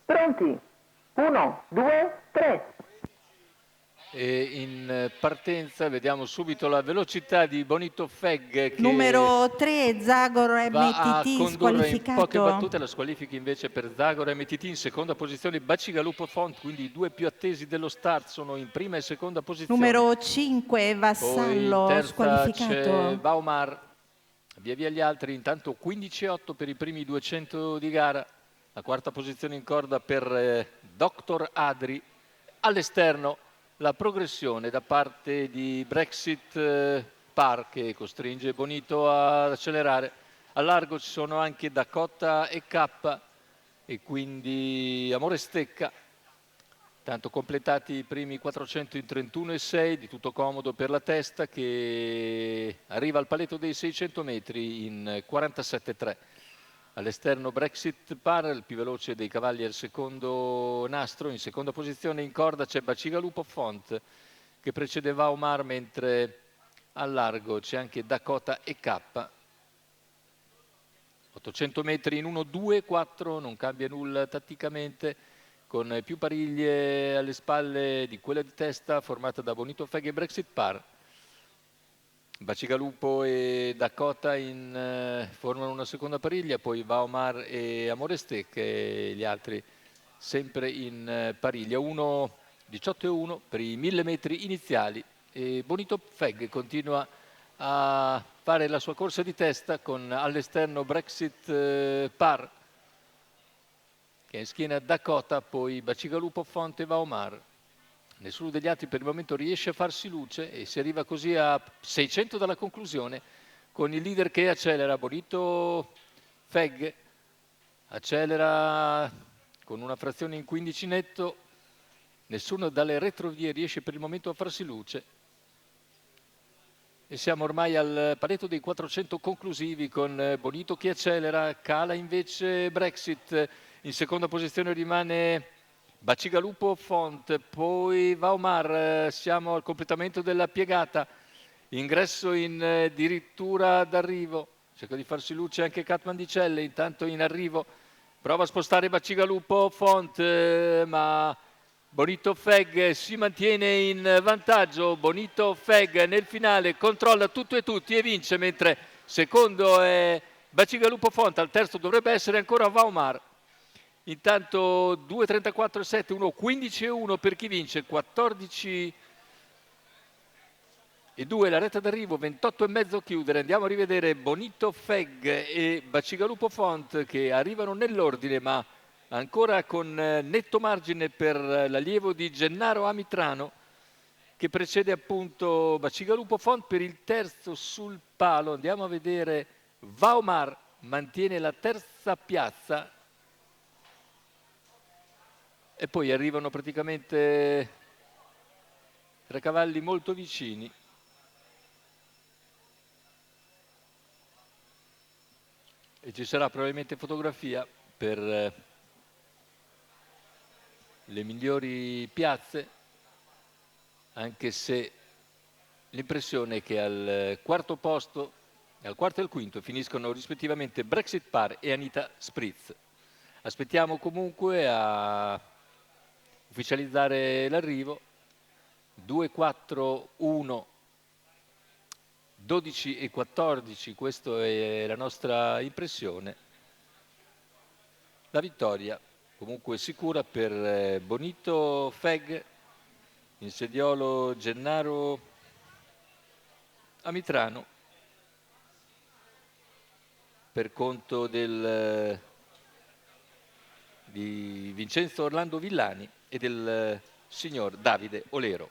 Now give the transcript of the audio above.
Pronti? 1, 2, 3. E in partenza vediamo subito la velocità di Bonito Feg, che numero 3 Zagor va a MTT condurre in poche battute. squalificato. La squalifica invece per Zagor MTT. In seconda posizione Bacigalupo Font, quindi i due più attesi dello start sono in prima e seconda posizione. Numero 5 Poi in Vassallo terza c'è squalificato. Baumar, via via gli altri. Intanto 15,8 per i primi 200 di gara. La quarta posizione in corda per Dr. Adri. All'esterno la progressione da parte di Brexit Par, che costringe Bonito ad accelerare. A largo ci sono anche Dakota e K e quindi Amore Stecca. Tanto completati i primi 400 in 31,6, di tutto comodo per la testa, che arriva al paletto dei 600 metri in 47,3. All'esterno Brexit Par, il più veloce dei cavalli al secondo nastro. In seconda posizione in corda c'è Bacigalupo Font, che precede Vaumar, mentre al largo c'è anche Dakota e K. 800 metri in 1, 2, 4, non cambia nulla tatticamente, con più pariglie alle spalle di quella di testa, formata da Bonito Feg e Brexit Par. Bacigalupo e Dakota formano una seconda pariglia, poi Vaumar e Amore Stec, e gli altri sempre in pariglia. 18,1 per i 1000 metri iniziali, e Bonito Feg continua a fare la sua corsa di testa con all'esterno Brexit Par, che è in schiena Dakota, poi Bacigalupo, Font e Vaumar. Nessuno degli altri per il momento riesce a farsi luce e si arriva così a 600 dalla conclusione, con il leader che accelera. Bonito Feg accelera con una frazione in 15 netto. Nessuno dalle retrovie riesce per il momento a farsi luce. E siamo ormai al paletto dei 400 conclusivi, con Bonito che accelera, cala invece Brexit. In seconda posizione rimane Bacigalupo Font, poi Vaumar. Siamo al completamento della piegata, ingresso in dirittura d'arrivo. Cerca di farsi luce anche Catmandicelle, intanto in arrivo prova a spostare Bacigalupo Font, ma Bonito Feg si mantiene in vantaggio. Bonito Feg nel finale controlla tutto e tutti e vince, mentre secondo è Bacigalupo Font, al terzo dovrebbe essere ancora Vaumar. Intanto 2,34,7, 1,15,1 per chi vince, 14,2 la retta d'arrivo, 28,5 chiudere. Andiamo a rivedere Bonito Feg e Bacigalupo Font, che arrivano nell'ordine, ma ancora con netto margine per l'allievo di Gennaro Amitrano, che precede appunto Bacigalupo Font per il terzo sul palo. Andiamo a vedere Vaumar, mantiene la terza piazza, e poi arrivano praticamente tre cavalli molto vicini. E ci sarà probabilmente fotografia per le migliori piazze, anche se l'impressione è che al quarto posto, al quarto e al quinto, finiscono rispettivamente Brexit Par e Anita Spritz. Aspettiamo comunque a ufficializzare l'arrivo. 2, 4, 1, 12 e 14, questa è la nostra impressione. La vittoria comunque sicura per Bonito Feg, in sediolo Gennaro Amitrano, per conto di Vincenzo Orlando Villani e del signor Davide Olero.